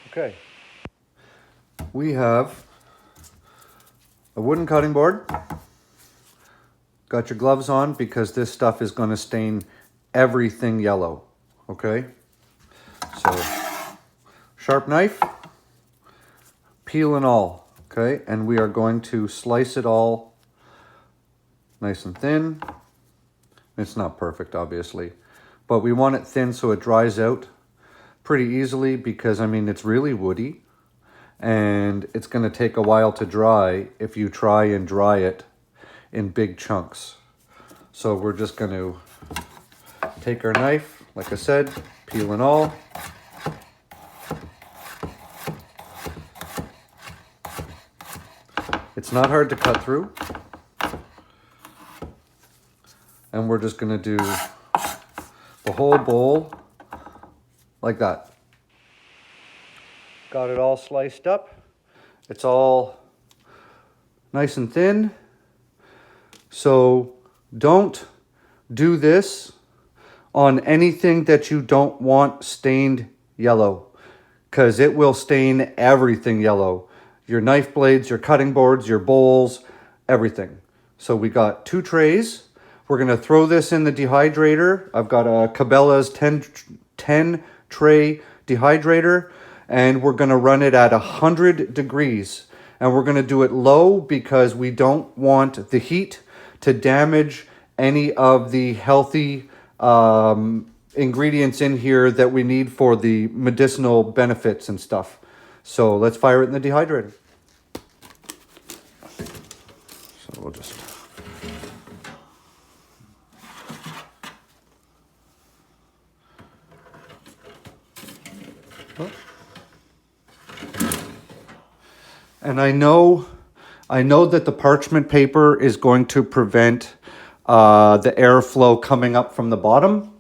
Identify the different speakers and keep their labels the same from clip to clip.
Speaker 1: Okay. We have a wooden cutting board. Got your gloves on because this stuff is going to stain everything yellow. Okay? So, sharp knife, peel and all. Okay? And we are going to slice it all nice and thin. It's not perfect, obviously, but we want it thin so it dries out pretty easily because, I mean, it's really woody and it's going to take a while to dry if you try and dry it in big chunks. So we're just going to take our knife, like I said, peel and all. It's not hard to cut through. And we're just gonna do the whole bowl like that. Got it all sliced up. It's all nice and thin. So don't do this on anything that you don't want stained yellow, because it will stain everything yellow. Your knife blades, your cutting boards, your bowls, everything. So we got 2 trays. We're going to throw this in the dehydrator. I've got a Cabela's 10 tray dehydrator, and we're going to run it at 100 degrees. And we're going to do it low because we don't want the heat to damage any of the healthy ingredients in here that we need for the medicinal benefits and stuff. So let's fire it in the dehydrator. So we'll just... And I know that the parchment paper is going to prevent the airflow coming up from the bottom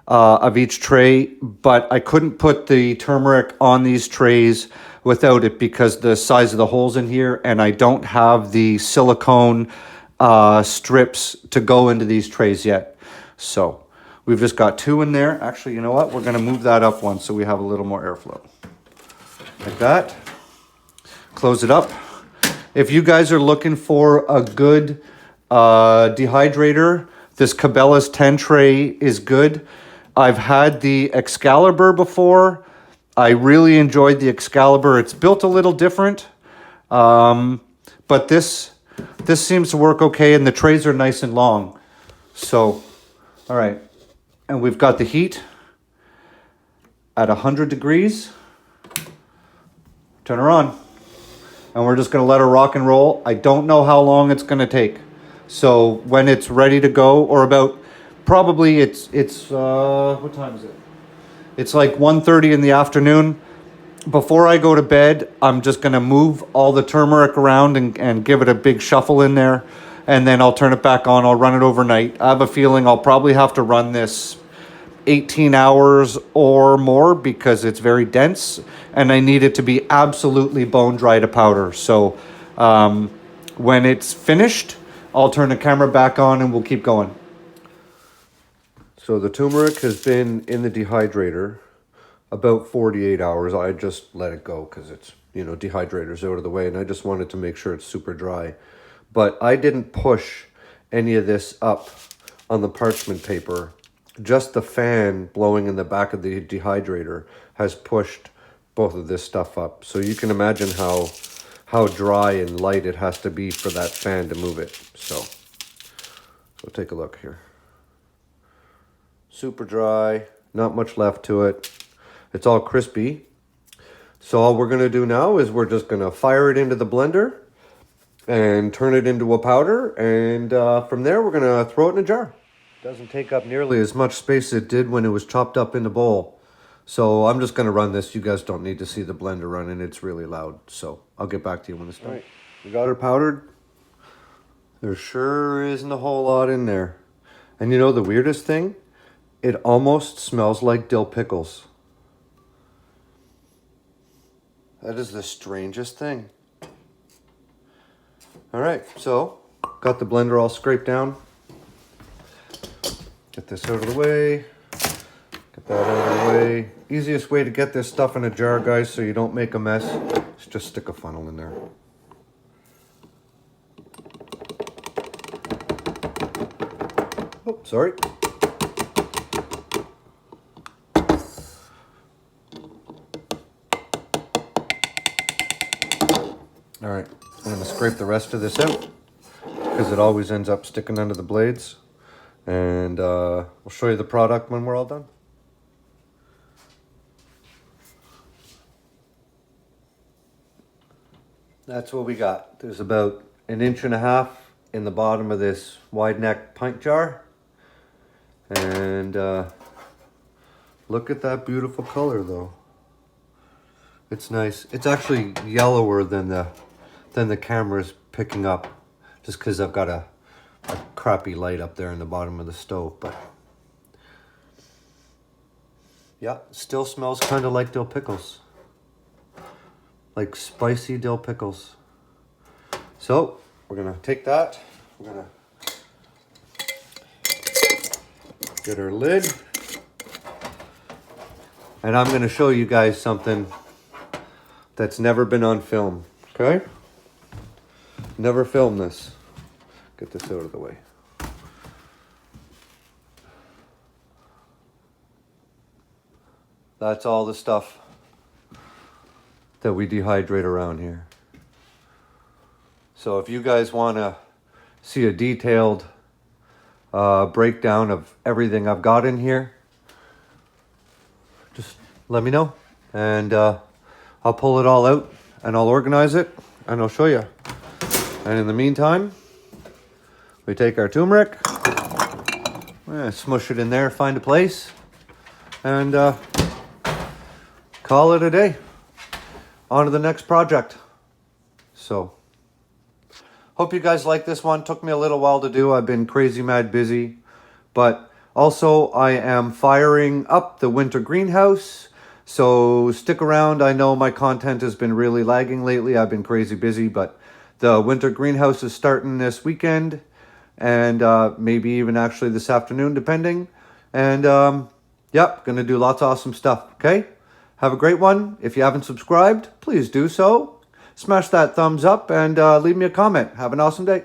Speaker 1: of each tray, but I couldn't put the turmeric on these trays without it because the size of the holes in here, and I don't have the silicone strips to go into these trays yet. So we've just got 2 in there. Actually, you know what? We're going to move that up one so we have a little more airflow. Like that. Close it up. If you guys are looking for a good dehydrator, this Cabela's 10 tray is good. I've had the Excalibur before. I really enjoyed the Excalibur. It's built a little different, but this seems to work okay, and the trays are nice and long. So, all right, and we've got the heat at 100 degrees. Turn her on. And we're just going to let her rock and roll. I don't know how long it's going to take. So when it's ready to go, or about, probably it's what time is it? It's like 1:30 in the afternoon. Before I go to bed, I'm just going to move all the turmeric around and give it a big shuffle in there. And then I'll turn it back on. I'll run it overnight. I have a feeling I'll probably have to run this 18 hours or more because it's very dense and I need it to be absolutely bone dry to powder. So when it's finished, I'll turn the camera back on and we'll keep going. So the turmeric has been in the dehydrator about 48 hours. I just let it go because it's, you know, dehydrator's out of the way, and I just wanted to make sure it's super dry. But I didn't push any of this up on the parchment paper. Just the fan blowing in the back of the dehydrator has pushed both of this stuff up. So you can imagine how dry and light it has to be for that fan to move it. So take a look here. Super dry, not much left to it. It's all crispy. So all we're gonna do now is we're just gonna fire it into the blender and turn it into a powder. And from there, we're gonna throw it in a jar. Doesn't take up nearly as much space as it did when it was chopped up in the bowl. So I'm just going to run this. You guys don't need to see the blender running. It's really loud. So I'll get back to you when it's done. All right. We got her powdered. There sure isn't a whole lot in there. And you know the weirdest thing? It almost smells like dill pickles. That is the strangest thing. All right. So got the blender all scraped down. Get this out of the way. Get Get that out of the way. Easiest way to get this stuff in a jar, guys, so you don't make a mess, is just stick a funnel in there. Oh, sorry. All right, I'm gonna scrape the rest of this out because it always ends up sticking under the blades. And we'll show you the product when we're all done. That's what we got. There's about 1.5 inches in the bottom of this wide neck pint jar. And look at that beautiful color though. It's nice. It's actually yellower than the camera's picking up, just because I've got a crappy light up there in the bottom of the stove. But yeah, still smells kind of like dill pickles. Like spicy dill pickles. So we're gonna take that, we're gonna get our lid, and I'm gonna show you guys something that's never been on film, okay? Never filmed this. Get this out of the way. That's all the stuff that we dehydrate around here. So if you guys want to see a detailed breakdown of everything I've got in here, just let me know, and I'll pull it all out and I'll organize it and I'll show you. And in the meantime, we take our turmeric, smush it in there, find a place, and call it a day. On to the next project. So, hope you guys like this one. Took me a little while to do. I've been crazy mad busy. But also, I am firing up the winter greenhouse. So, stick around. I know my content has been really lagging lately. I've been crazy busy. But the winter greenhouse is starting this weekend. And maybe even actually this afternoon, depending. And, yep, going to do lots of awesome stuff. Okay? Have a great one. If you haven't subscribed, please do so. Smash that thumbs up and leave me a comment. Have an awesome day.